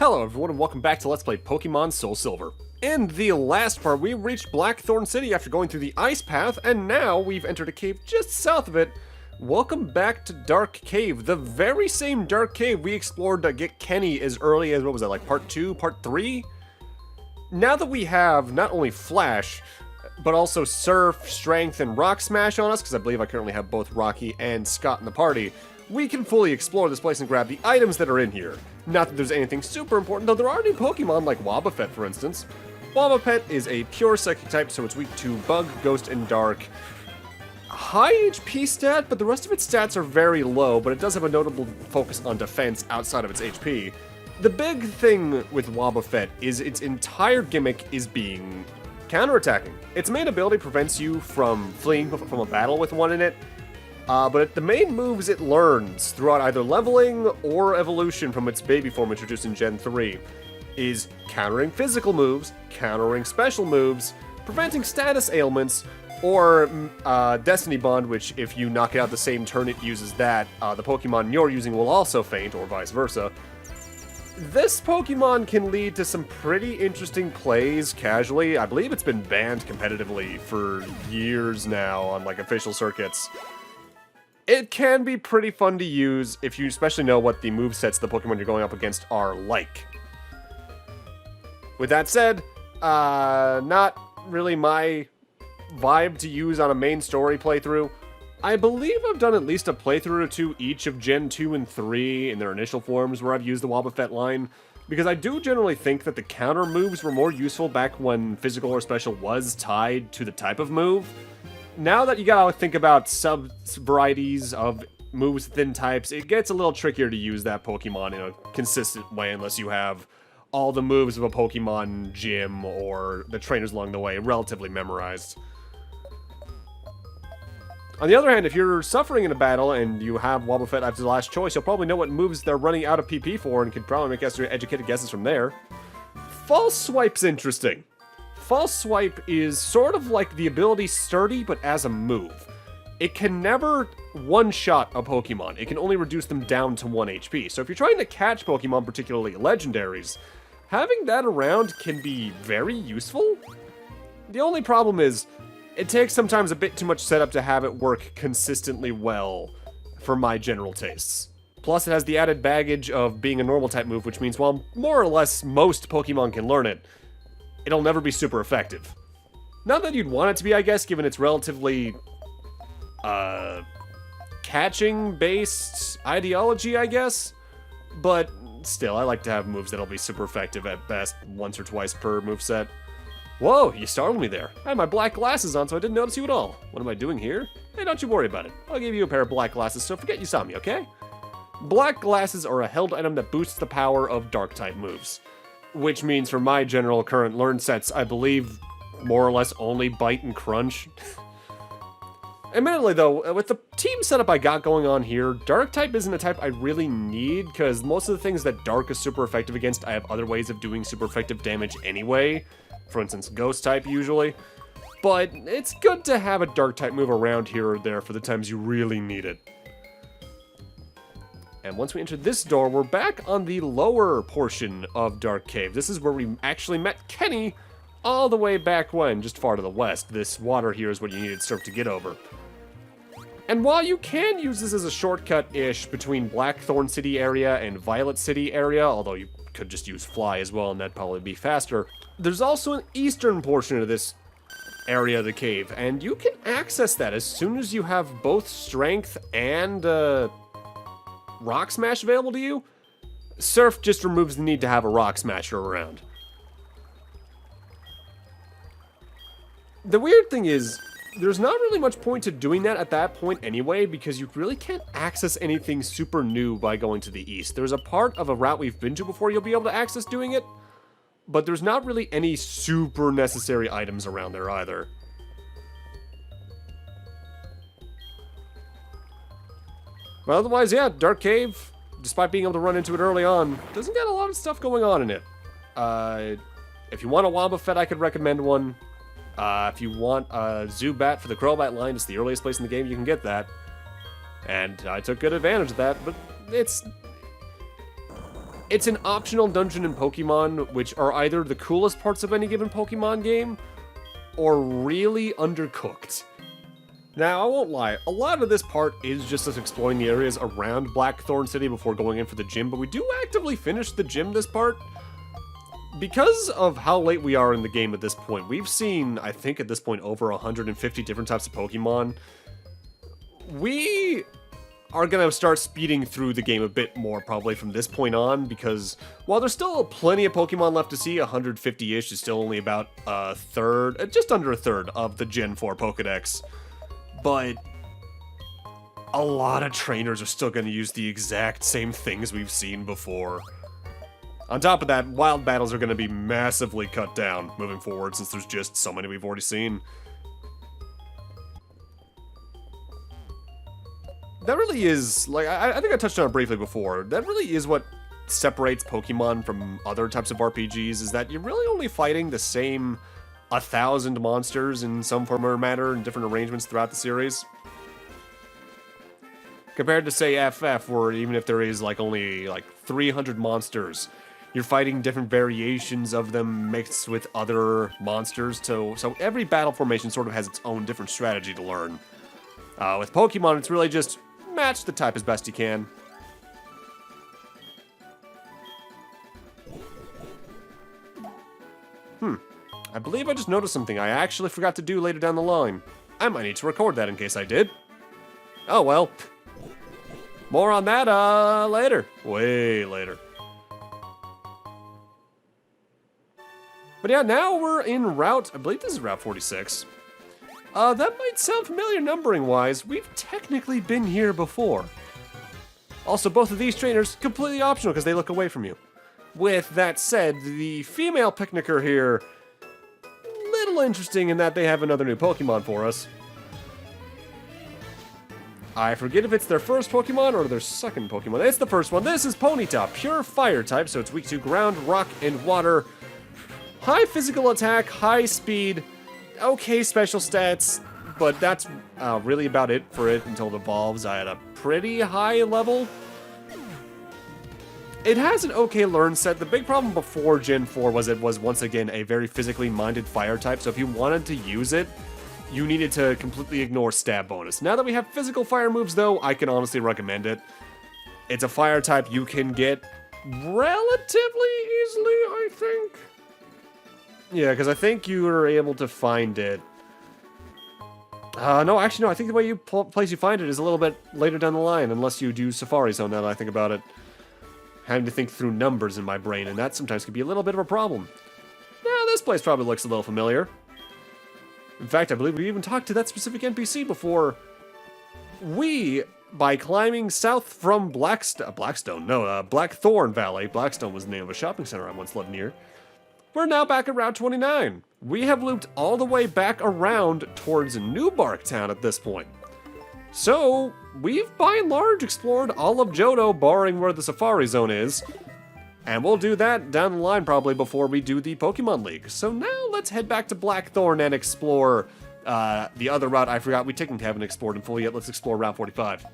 Hello everyone and welcome back to Let's Play Pokemon SoulSilver. In the last part, we reached Blackthorne City after going through the Ice Path, and now we've entered a cave just south of it. Welcome back to Dark Cave, the very same Dark Cave we explored to get Kenny as early as, what was that, like part 2, part 3? Now that we have not only Flash, but also Surf, Strength, and Rock Smash on us, because I believe I currently have both Rocky and Scott in the party, we can fully explore this place and grab the items that are in here. Not that there's anything super important, though there are new Pokemon like Wobbuffet, for instance. Wobbuffet is a pure Psychic type, so it's weak to Bug, Ghost, and Dark. High HP stat, but the rest of its stats are very low, but it does have a notable focus on defense outside of its HP. The big thing with Wobbuffet is its entire gimmick is being counterattacking. Its main ability prevents you from fleeing from a battle with one in it, but the main moves it learns throughout either leveling or evolution from its baby form introduced in Gen 3 is countering physical moves, countering special moves, preventing status ailments, or Destiny Bond, which if you knock it out the same turn it uses that, the Pokemon you're using will also faint, or vice versa. This Pokemon can lead to some pretty interesting plays casually. I believe it's been banned competitively for years now on like official circuits. It can be pretty fun to use if you especially know what the movesets the Pokemon you're going up against are like. With that said, not really my vibe to use on a main story playthrough. I believe I've done at least a playthrough or two each of Gen 2 and 3 in their initial forms where I've used the Wobbuffet line, because I do generally think that the counter moves were more useful back when physical or special was tied to the type of move. Now that you gotta think about sub-varieties of moves within types, it gets a little trickier to use that Pokemon in a consistent way unless you have all the moves of a Pokemon gym or the trainers along the way relatively memorized. On the other hand, if you're suffering in a battle and you have Wobbuffet after the last choice, you'll probably know what moves they're running out of PP for and can probably make educated guesses from there. False Swipe's interesting. False Swipe is sort of like the ability Sturdy, but as a move. It can never one-shot a Pokemon. It can only reduce them down to 1 HP. So if you're trying to catch Pokemon, particularly legendaries, having that around can be very useful. The only problem is, it takes sometimes a bit too much setup to have it work consistently well for my general tastes. Plus, it has the added baggage of being a normal type move, which means while more or less most Pokemon can learn it, it'll never be super effective. Not that you'd want it to be, I guess, given its relatively, catching-based ideology, I guess. But still, I like to have moves that'll be super effective at best once or twice per moveset. Whoa, you startled me there. I had my black glasses on, so I didn't notice you at all. What am I doing here? Hey, don't you worry about it. I'll give you a pair of black glasses, so forget you saw me, okay? Black glasses are a held item that boosts the power of Dark-type moves. Which means for my general current learn sets, I believe more or less only Bite and Crunch. Admittedly though, with the team setup I got going on here, Dark type isn't a type I really need, because most of the things that Dark is super effective against, I have other ways of doing super effective damage anyway. For instance, Ghost type usually. But it's good to have a Dark type move around here or there for the times you really need it. And once we enter this door, we're back on the lower portion of Dark Cave. This is where we actually met Kenny all the way back when, just far to the west. This water here is what you needed Surf to get over. And while you can use this as a shortcut-ish between Blackthorne City area and Violet City area, although you could just use Fly as well and that'd probably be faster, there's also an eastern portion of this area of the cave, and you can access that as soon as you have both Strength and, Rock Smash available to you. Surf just removes the need to have a Rock Smasher around. The weird thing is, there's not really much point to doing that at that point anyway, because you really can't access anything super new by going to the east. There's a part of a route we've been to before you'll be able to access doing it, but there's not really any super necessary items around there either. But otherwise, yeah, Dark Cave, despite being able to run into it early on, doesn't get a lot of stuff going on in it. If you want a Wobbuffet, I could recommend one. If you want a Zubat for the Crobat line, it's the earliest place in the game you can get that. And I took good advantage of that, but it's It's an optional dungeon in Pokemon, which are either the coolest parts of any given Pokemon game, or really undercooked. Now, I won't lie, a lot of this part is just us exploring the areas around Blackthorne City before going in for the gym, but we do actively finish the gym this part. Because of how late we are in the game at this point, we've seen, I think at this point, over 150 different types of Pokemon. We are going to start speeding through the game a bit more probably from this point on, because while there's still plenty of Pokemon left to see, 150-ish is still only about a third, just under a third of the Gen 4 Pokedex. But a lot of trainers are still going to use the exact same things we've seen before. On top of that, wild battles are going to be massively cut down moving forward since there's just so many we've already seen. That really is, like, I think I touched on it briefly before, that really is what separates Pokemon from other types of RPGs, is that you're really only fighting the same 1,000 monsters in some form or matter in different arrangements throughout the series. Compared to, say, FF, where even if there is, like, only, like, 300 monsters, you're fighting different variations of them mixed with other monsters, so every battle formation sort of has its own different strategy to learn. With Pokemon, it's really just match the type as best you can. I believe I just noticed something I actually forgot to do later down the line. I might need to record that in case I did. Oh well. More on that, later. Way later. But yeah, now we're in route, I believe this is route 46. That might sound familiar numbering-wise. We've technically been here before. Also, both of these trainers, completely optional because they look away from you. With that said, the female picnicker here, little interesting in that they have another new Pokemon for us. I forget if it's their first Pokemon or their second Pokemon. It's the first one. This is Ponyta, pure fire type, so it's weak to ground, rock, and water. High physical attack, high speed, okay special stats, but that's really about it for it until it evolves at a pretty high level. It has an okay learn set. The big problem before Gen 4 was it was once again a very physically minded fire type, so if you wanted to use it, you needed to completely ignore stab bonus. Now that we have physical fire moves though, I can honestly recommend it. It's a fire type you can get relatively easily, I think. Yeah, because I think you were able to find it. No, actually, no. I think the way you place you find it is a little bit later down the line, unless you do Safari Zone. Now that I think about it, having to think through numbers in my brain, and that sometimes can be a little bit of a problem. Now, this place probably looks a little familiar. In fact, I believe we even talked to that specific NPC before. By climbing south from Blackthorne Valley. Blackstone was the name of a shopping center I once lived near. We're now back at Route 29. We have looped all the way back around towards New Barktown at this point. So, we've by and large explored all of Johto, barring where the Safari Zone is. And we'll do that down the line probably before we do the Pokemon League. So now let's head back to Blackthorne and explore the other route I forgot we technically haven't explored in full yet. Let's explore Route 45.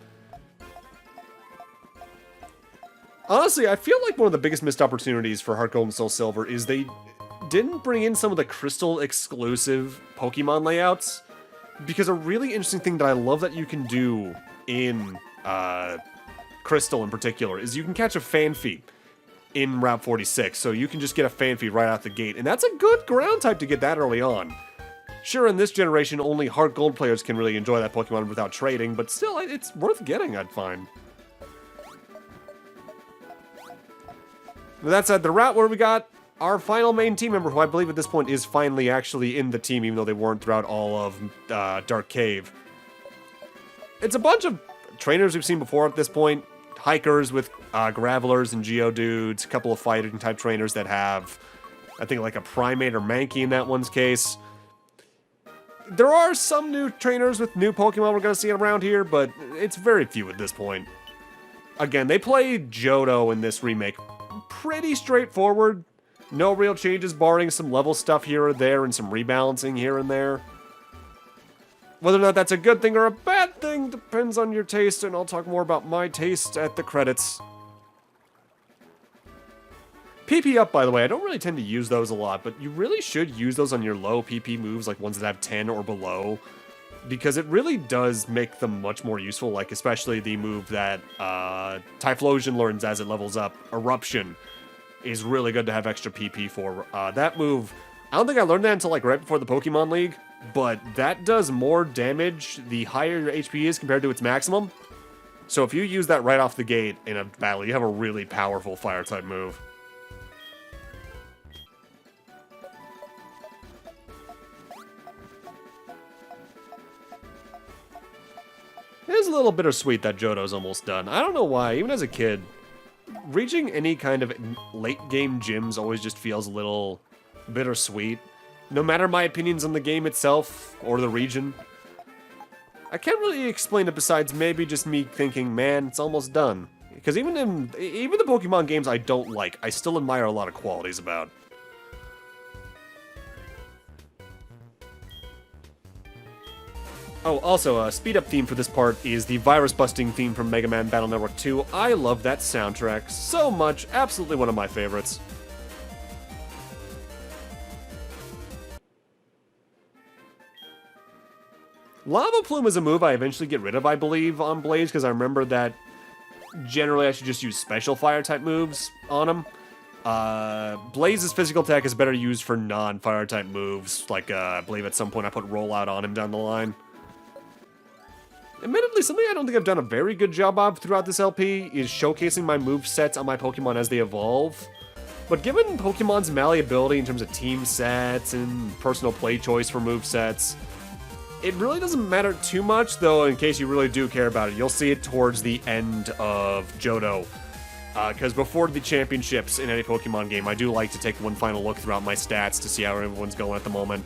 Honestly, I feel like one of the biggest missed opportunities for Heart Gold and Soul Silver is they didn't bring in some of the Crystal exclusive Pokemon layouts, because a really interesting thing that I love that you can do in Crystal in particular is you can catch a Fanfy in Route 46, so you can just get a Fanfy right out the gate, and that's a good ground type to get that early on. Sure, in this generation, only Heart Gold players can really enjoy that Pokemon without trading, but still, it's worth getting, I'd find. With that said, the route where we got our final main team member, who I believe at this point is finally actually in the team, even though they weren't throughout all of Dark Cave. It's a bunch of trainers we've seen before at this point. Hikers with Gravelers and Geodudes, a couple of fighting type trainers that have, I think, like a Primate or Mankey in that one's case. There are some new trainers with new Pokemon we're going to see around here, but it's very few at this point. Again, they played Johto in this remake pretty straightforward. No real changes, barring some level stuff here or there and some rebalancing here and there. Whether or not that's a good thing or a bad thing depends on your taste, and I'll talk more about my taste at the credits. PP up, by the way, I don't really tend to use those a lot, but you really should use those on your low PP moves, like ones that have 10 or below, because it really does make them much more useful, like especially the move that Typhlosion learns as it levels up, Eruption, is really good to have extra PP for. That move, I don't think I learned that until like right before the Pokemon League, but that does more damage the higher your HP is compared to its maximum. So if you use that right off the gate in a battle, you have a really powerful Fire-type move. It is a little bittersweet that Johto's almost done. I don't know why, even as a kid, reaching any kind of late-game gyms always just feels a little bittersweet. No matter my opinions on the game itself, or the region. I can't really explain it besides maybe just me thinking, man, it's almost done. Because even the Pokemon games I don't like, I still admire a lot of qualities about. Oh, also, a speed-up theme for this part is the virus-busting theme from Mega Man Battle Network 2. I love that soundtrack so much, absolutely one of my favorites. Lava Plume is a move I eventually get rid of, I believe, on Blaze, because I remember that generally I should just use special Fire-type moves on him. Blaze's physical attack is better used for non-Fire-type moves, like, I believe at some point I put Rollout on him down the line. Admittedly, something I don't think I've done a very good job of throughout this LP is showcasing my movesets on my Pokemon as they evolve. But given Pokemon's malleability in terms of team sets and personal play choice for movesets, it really doesn't matter too much, though in case you really do care about it, you'll see it towards the end of Johto. Because before the championships in any Pokemon game, I do like to take one final look throughout my stats to see how everyone's going at the moment.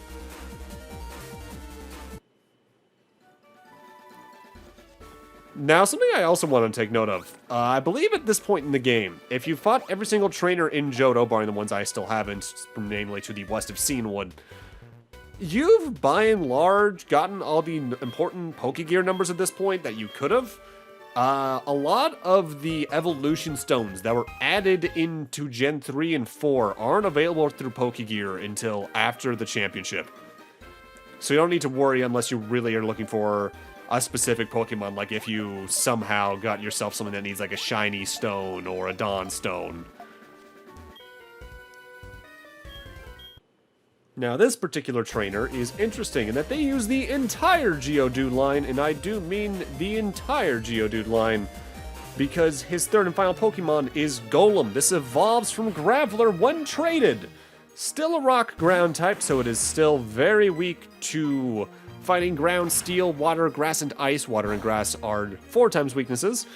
Now, something I also want to take note of. I believe at this point in the game, if you fought every single trainer in Johto, barring the ones I still haven't, namely to the west of Cianwood, you've, by and large, gotten all the important Pokegear numbers at this point that you could have. A lot of the evolution stones that were added into Gen 3 and 4 aren't available through Pokegear until after the championship. So you don't need to worry unless you really are looking for a specific Pokemon, like if you somehow got yourself something that needs like a shiny stone or a Dawn stone. Now, this particular trainer is interesting in that they use the entire Geodude line, and I do mean the entire Geodude line, because his third and final Pokemon is Golem. This evolves from Graveler when traded. Still a rock ground type, so it is still very weak to fighting ground, steel, water, grass, and ice. Water and grass are 4 times weaknesses.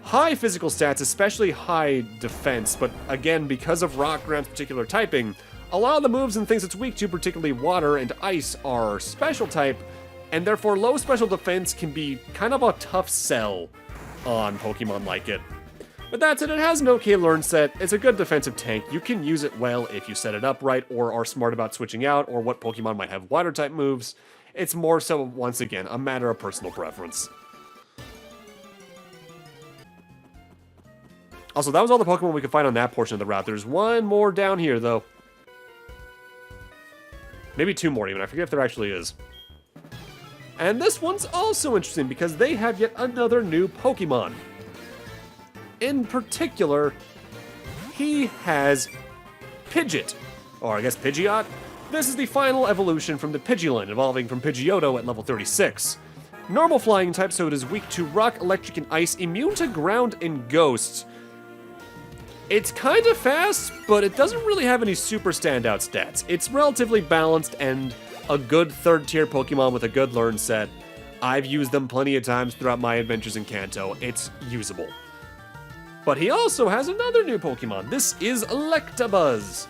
High physical stats, especially high defense, but again, because of rock ground's particular typing, a lot of the moves and things it's weak to, particularly water and ice, are special type, and therefore low special defense can be kind of a tough sell on Pokemon like it. But that's it, it has an okay learn set, it's a good defensive tank, you can use it well if you set it up right, or are smart about switching out, or what Pokemon might have water type moves. It's more so, once again, a matter of personal preference. Also, that was all the Pokemon we could find on that portion of the route. There's one more down here, though. Maybe 2 more, even. I forget if there actually is. And this one's also interesting, because they have yet another new Pokemon. In particular, he has Pidgeot, or I guess Pidgeot. This is the final evolution from the Pidgeline, evolving from Pidgeotto at level 36. Normal flying type, so it is weak to rock, electric, and ice, immune to ground and ghosts. It's kind of fast, but it doesn't really have any super standout stats. It's relatively balanced and a good 3rd tier Pokemon with a good learn set. I've used them plenty of times throughout my adventures in Kanto. It's usable. But he also has another new Pokemon. This is Electabuzz.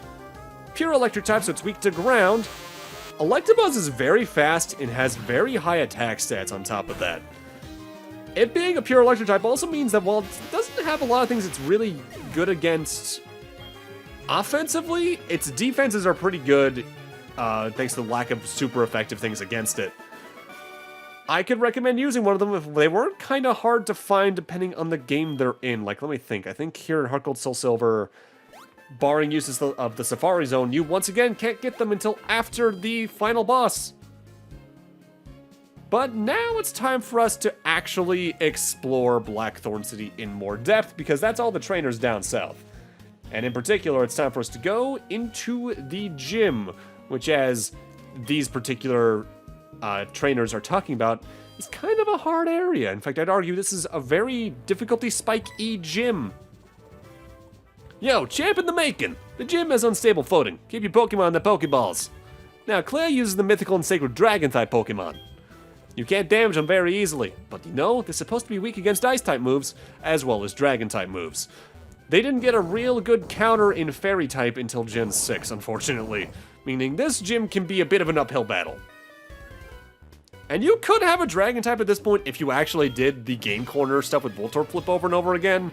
Pure electric type, so it's weak to ground. Electabuzz is very fast and has very high attack stats on top of that. It being a pure electric type also means that while it doesn't have a lot of things it's really good against offensively, its defenses are pretty good, thanks to the lack of super effective things against it. I could recommend using one of them if they weren't kind of hard to find depending on the game they're in. Like, let me think. I think here in Heart Gold SoulSilver, Barring uses of the Safari Zone, you once again can't get them until after the final boss. But now it's time for us to actually explore Blackthorne City in more depth, because that's all the trainers down south. And in particular, it's time for us to go into the gym, which, as these particular trainers are talking about, is kind of a hard area. In fact, I'd argue this is a very difficulty spike-y gym. Yo, champ in the making! The gym has unstable footing. Keep your Pokemon in the Pokeballs. Now, Claire uses the mythical and sacred Dragon-type Pokemon. You can't damage them very easily, but you know, they're supposed to be weak against Ice-type moves, as well as Dragon-type moves. They didn't get a real good counter in Fairy-type until Gen 6, unfortunately, meaning this gym can be a bit of an uphill battle. And you could have a Dragon-type at this point if you actually did the game corner stuff with Voltorb flip over and over again.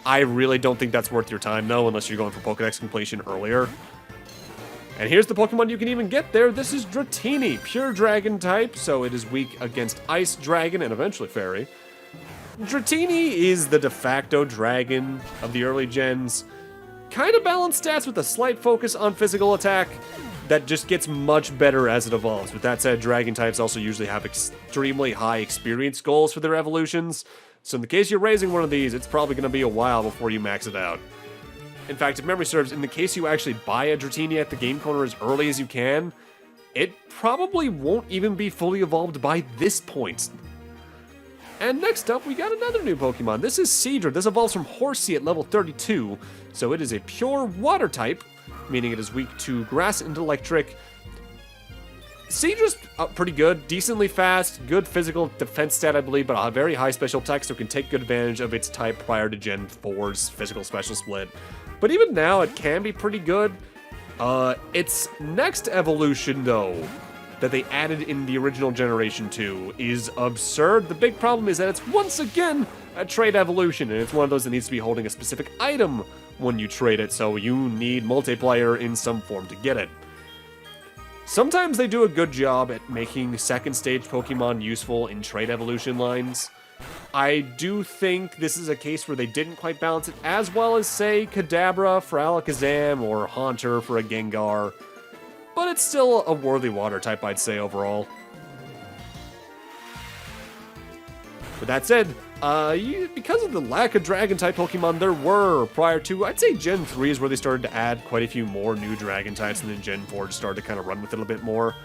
I really don't think that's worth your time, though, unless you're going for Pokedex completion earlier. And here's the Pokemon you can even get there. This is Dratini, pure Dragon type, so it is weak against Ice, Dragon, and eventually Fairy. Dratini is the de facto Dragon of the early gens. Kind of balanced stats with a slight focus on physical attack that just gets much better as it evolves. With that said, Dragon types also usually have extremely high experience goals for their evolutions, so in the case you're raising one of these, it's probably going to be a while before you max it out. In fact, if memory serves, in the case you actually buy a Dratini at the game corner as early as you can, it probably won't even be fully evolved by this point. And next up, we got another new Pokemon. This is Seadra. This evolves from Horsea at level 32, so it is a pure water type, meaning it is weak to grass and electric. Seadra's pretty good, decently fast, good physical defense stat, I believe, but a very high special attack, so it can take good advantage of its type prior to Gen 4's physical special split. But even now, it can be pretty good. Its next evolution, though, that they added in the original Generation 2 is absurd. The big problem is that it's once again a trade evolution, and it's one of those that needs to be holding a specific item when you trade it, so you need multiplayer in some form to get it. Sometimes they do a good job at making second stage Pokemon useful in trade evolution lines. I do think this is a case where they didn't quite balance it as well as, say, Kadabra for Alakazam or Haunter for a Gengar, but it's still a worthy water type, I'd say, overall. With that said, because of the lack of Dragon-type Pokemon there were prior to, I'd say Gen 3 is where they started to add quite a few more new Dragon types, and then Gen 4 just started to kind of run with it a bit more.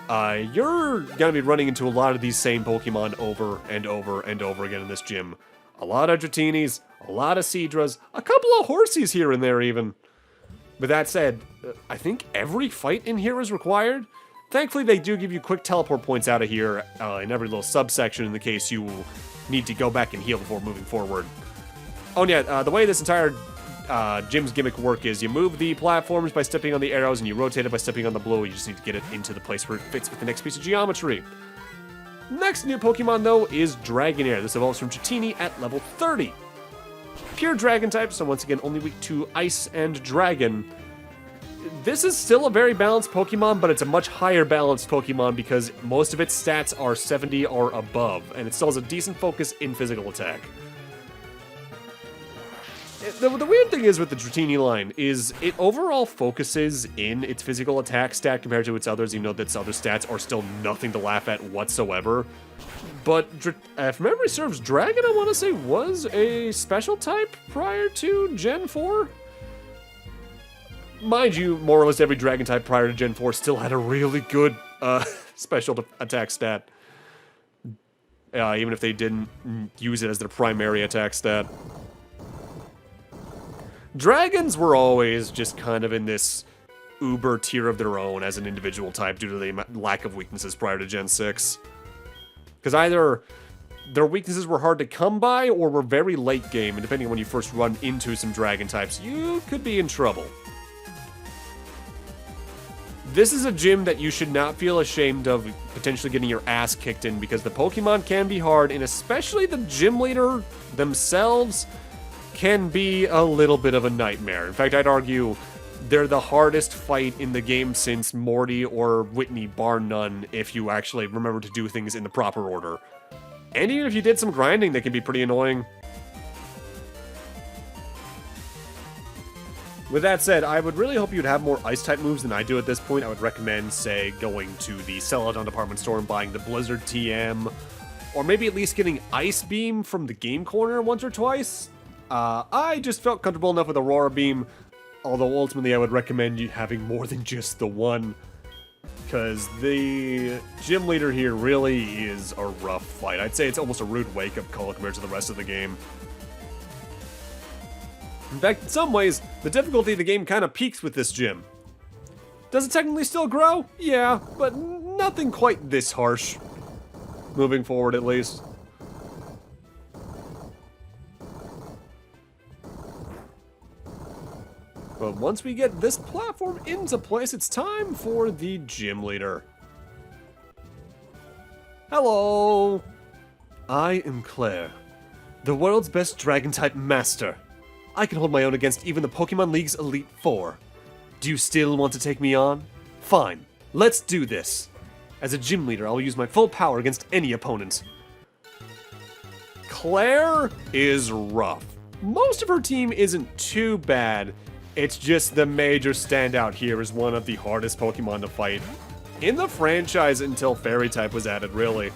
You're going to be running into a lot of these same Pokemon over and over and over again in this gym. A lot of Dratinis, a lot of Seadras, a couple of Horseys here and there even. With that said, I think every fight in here is required. Thankfully, they do give you quick teleport points out of here in every little subsection in the case you need to go back and heal before moving forward. Oh, and yeah, the way this entire gym's gimmick work is you move the platforms by stepping on the arrows and you rotate it by stepping on the blue. You just need to get it into the place where it fits with the next piece of geometry. Next new Pokemon, though, is Dragonair. This evolves from Dratini at level 30. Pure Dragon type, so once again, only weak to Ice and Dragon. This is still a very balanced Pokemon, but it's a much higher balanced Pokemon because most of its stats are 70 or above, and it still has a decent focus in physical attack. The weird thing is with the Dratini line is it overall focuses in its physical attack stat compared to its others, even though its other stats are still nothing to laugh at whatsoever. But if memory serves, Dragon, I want to say, was a special type prior to Gen 4? Mind you, more or less every Dragon type prior to Gen 4 still had a really good special attack stat. Even if they didn't use it as their primary attack stat. Dragons were always just kind of in this uber tier of their own as an individual type due to the lack of weaknesses prior to Gen 6. Because either their weaknesses were hard to come by or were very late game, and depending on when you first run into some Dragon types, you could be in trouble. This is a gym that you should not feel ashamed of potentially getting your ass kicked in because the Pokemon can be hard, and especially the gym leader themselves can be a little bit of a nightmare. In fact, I'd argue they're the hardest fight in the game since Morty or Whitney, bar none, if you actually remember to do things in the proper order. And even if you did some grinding, they can be pretty annoying. With that said, I would really hope you'd have more Ice-type moves than I do at this point. I would recommend, say, going to the Celadon department store and buying the Blizzard TM, or maybe at least getting Ice Beam from the Game Corner once or twice. I just felt comfortable enough with Aurora Beam, although ultimately I would recommend you having more than just the one, because the gym leader here really is a rough fight. I'd say it's almost a rude wake-up call compared to the rest of the game. In fact, in some ways, the difficulty of the game kind of peaks with this gym. Does it technically still grow? Yeah, but nothing quite this harsh. Moving forward, at least. But once we get this platform into place, it's time for the gym leader. Hello! I am Claire, the world's best Dragon-type master. I can hold my own against even the Pokemon League's Elite Four. Do you still want to take me on? Fine, let's do this. As a gym leader, I will use my full power against any opponent. Claire is rough. Most of her team isn't too bad. It's just the major standout here is one of the hardest Pokemon to fight in the franchise until Fairy-type was added, really.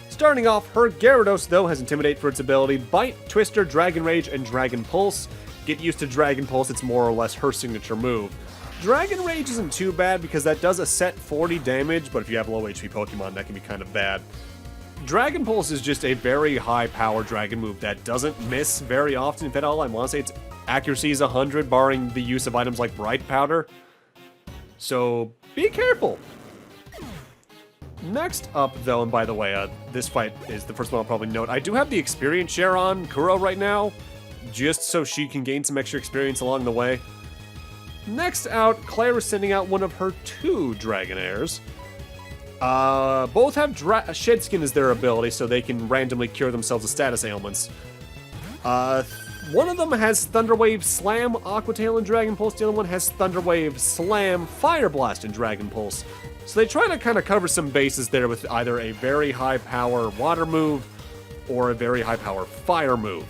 Starting off, her Gyarados, though, has Intimidate for its ability, Bite, Twister, Dragon Rage, and Dragon Pulse. Get used to Dragon Pulse, it's more or less her signature move. Dragon Rage isn't too bad because that does a set 40 damage, but if you have low HP Pokemon, that can be kind of bad. Dragon Pulse is just a very high-power dragon move that doesn't miss very often. If at all, I want to say its accuracy is 100, barring the use of items like Bright Powder. So, be careful! Next up, though, and by the way, this fight is the first one I'll probably note, I do have the experience share on Kuro right now, just so she can gain some extra experience along the way. Next out, Claire is sending out one of her 2 Dragonairs. Both have Shed Skin as their ability, so they can randomly cure themselves of status ailments. One of them has Thunder Wave Slam, Aqua Tail, and Dragon Pulse. The other one has Thunder Wave Slam, Fire Blast, and Dragon Pulse. So they try to kind of cover some bases there with either a very high power water move or a very high power fire move.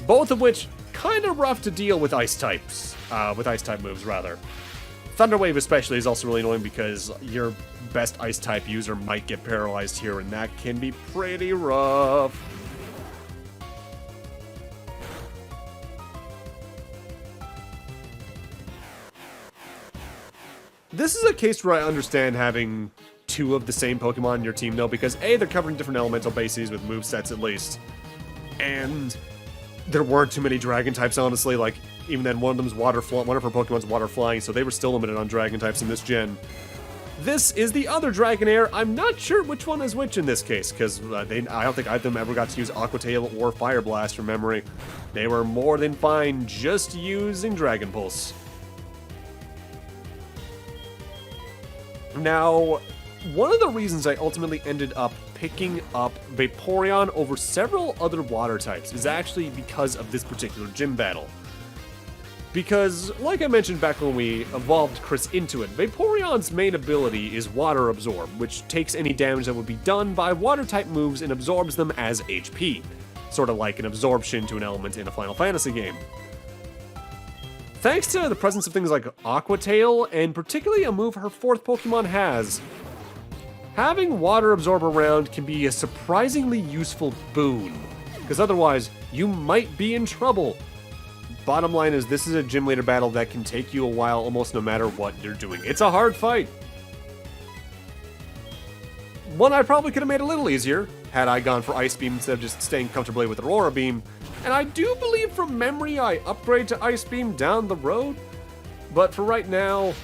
Both of which kind of rough to deal with ice types, with ice type moves rather. Thunder Wave especially is also really annoying because your best ice type user might get paralyzed here, and that can be pretty rough. This is a case where I understand having 2 of the same Pokemon in your team, though, because A, they're covering different elemental bases with movesets at least, and there weren't too many Dragon types, honestly. Like, even then, one of her Pokemon's Water Flying, so they were still limited on Dragon types in this gen. This is the other Dragonair. I'm not sure which one is which in this case, because I don't think either of them ever got to use Aqua Tail or Fire Blast from memory. They were more than fine just using Dragon Pulse. Now, one of the reasons I ultimately ended up picking up Vaporeon over several other water types is actually because of this particular gym battle. Because, like I mentioned back when we evolved Chris into it, Vaporeon's main ability is Water Absorb, which takes any damage that would be done by water-type moves and absorbs them as HP. Sort of like an absorption to an element in a Final Fantasy game. Thanks to the presence of things like Aqua Tail, and particularly a move her 4th Pokemon has, having Water Absorb around can be a surprisingly useful boon, because otherwise, you might be in trouble. Bottom line is, this is a gym leader battle that can take you a while almost no matter what you're doing. It's a hard fight. One I probably could have made a little easier, had I gone for Ice Beam instead of just staying comfortably with Aurora Beam. And I do believe from memory I upgrade to Ice Beam down the road. But for right now,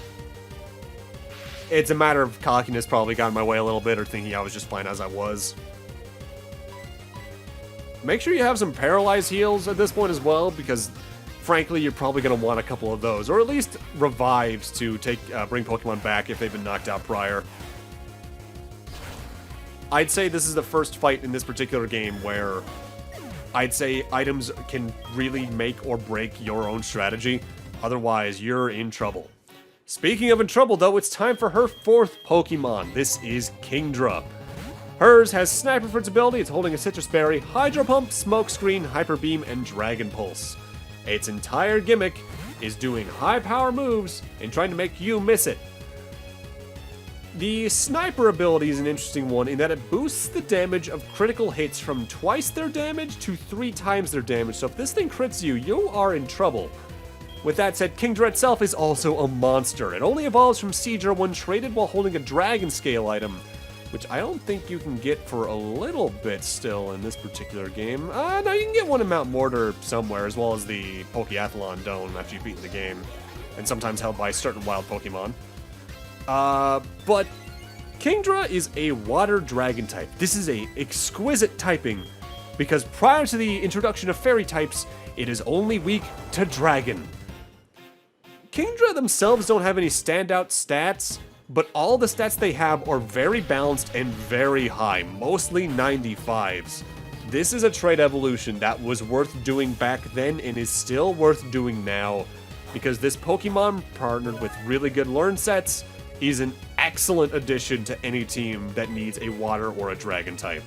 it's a matter of cockiness probably got in my way a little bit, or thinking I was just fine as I was. Make sure you have some Paralyze heals at this point as well, because frankly, you're probably going to want a couple of those, or at least revives to bring Pokemon back if they've been knocked out prior. I'd say this is the first fight in this particular game where I'd say items can really make or break your own strategy. Otherwise, you're in trouble. Speaking of in trouble, though, it's time for her 4th Pokemon. This is Kingdra. Hers has Sniper for its ability. It's holding a Citrus Berry, Hydro Pump, Smoke Screen, Hyper Beam, and Dragon Pulse. Its entire gimmick is doing high power moves and trying to make you miss it. The Sniper ability is an interesting one in that it boosts the damage of critical hits from twice their damage to 3 times their damage, so if this thing crits you, you are in trouble. With that said, Kingdra itself is also a monster. It only evolves from Siege when traded while holding a Dragon Scale item, which I don't think you can get for a little bit still in this particular game. No, you can get one in Mount Mortar somewhere, as well as the Pokeathlon Dome after you've beaten the game, and sometimes held by certain wild Pokemon. But Kingdra is a water dragon type. This is a exquisite typing, because prior to the introduction of fairy types, it is only weak to dragon. Kingdra themselves don't have any standout stats, but all the stats they have are very balanced and very high, mostly 95s. This is a trait evolution that was worth doing back then and is still worth doing now, because this Pokemon, partnered with really good learn sets, is an excellent addition to any team that needs a water or a dragon type.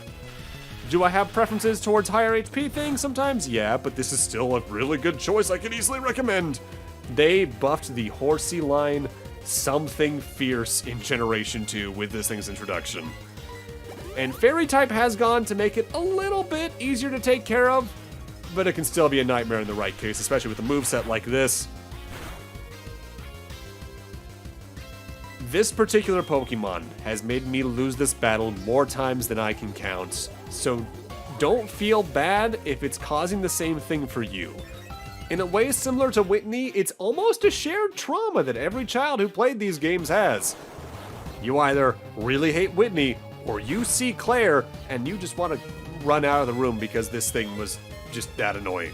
Do I have preferences towards higher HP things sometimes? Yeah, but this is still a really good choice I can easily recommend. They buffed the Horsey line something fierce in Generation 2 with this thing's introduction. And Fairy type has gone to make it a little bit easier to take care of, but it can still be a nightmare in the right case, especially with a moveset like this. This particular Pokemon has made me lose this battle more times than I can count, so don't feel bad if it's causing the same thing for you. In a way similar to Whitney, it's almost a shared trauma that every child who played these games has. You either really hate Whitney, or you see Claire, and you just want to run out of the room because this thing was just that annoying.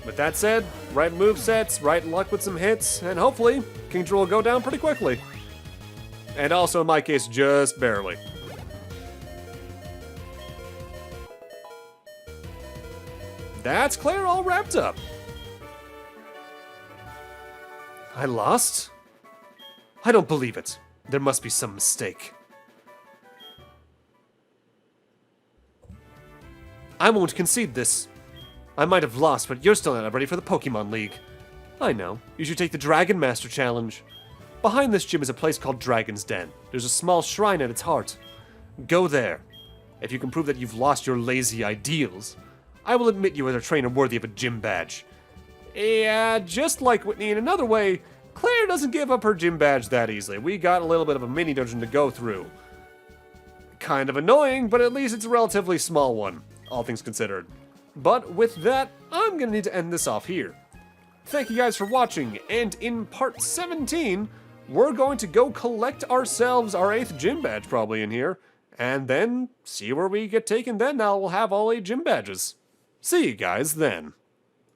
With that said, right movesets, right luck with some hits, and hopefully, Kingdra will go down pretty quickly. And also, in my case, just barely. That's Claire all wrapped up. I lost? I don't believe it. There must be some mistake. I won't concede this. I might have lost, but you're still not ready for the Pokemon League. I know. You should take the Dragon Master Challenge. Behind this gym is a place called Dragon's Den. There's a small shrine at its heart. Go there. If you can prove that you've lost your lazy ideals, I will admit you as a trainer worthy of a gym badge. Yeah, just like Whitney in another way, Claire doesn't give up her gym badge that easily. We got a little bit of a mini dungeon to go through. Kind of annoying, but at least it's a relatively small one, all things considered. But with that, I'm gonna need to end this off here. Thank you guys for watching, and in part 17, we're going to go collect ourselves our 8th gym badge probably in here, and then see where we get taken then. Now we'll have all 8 gym badges. See you guys then.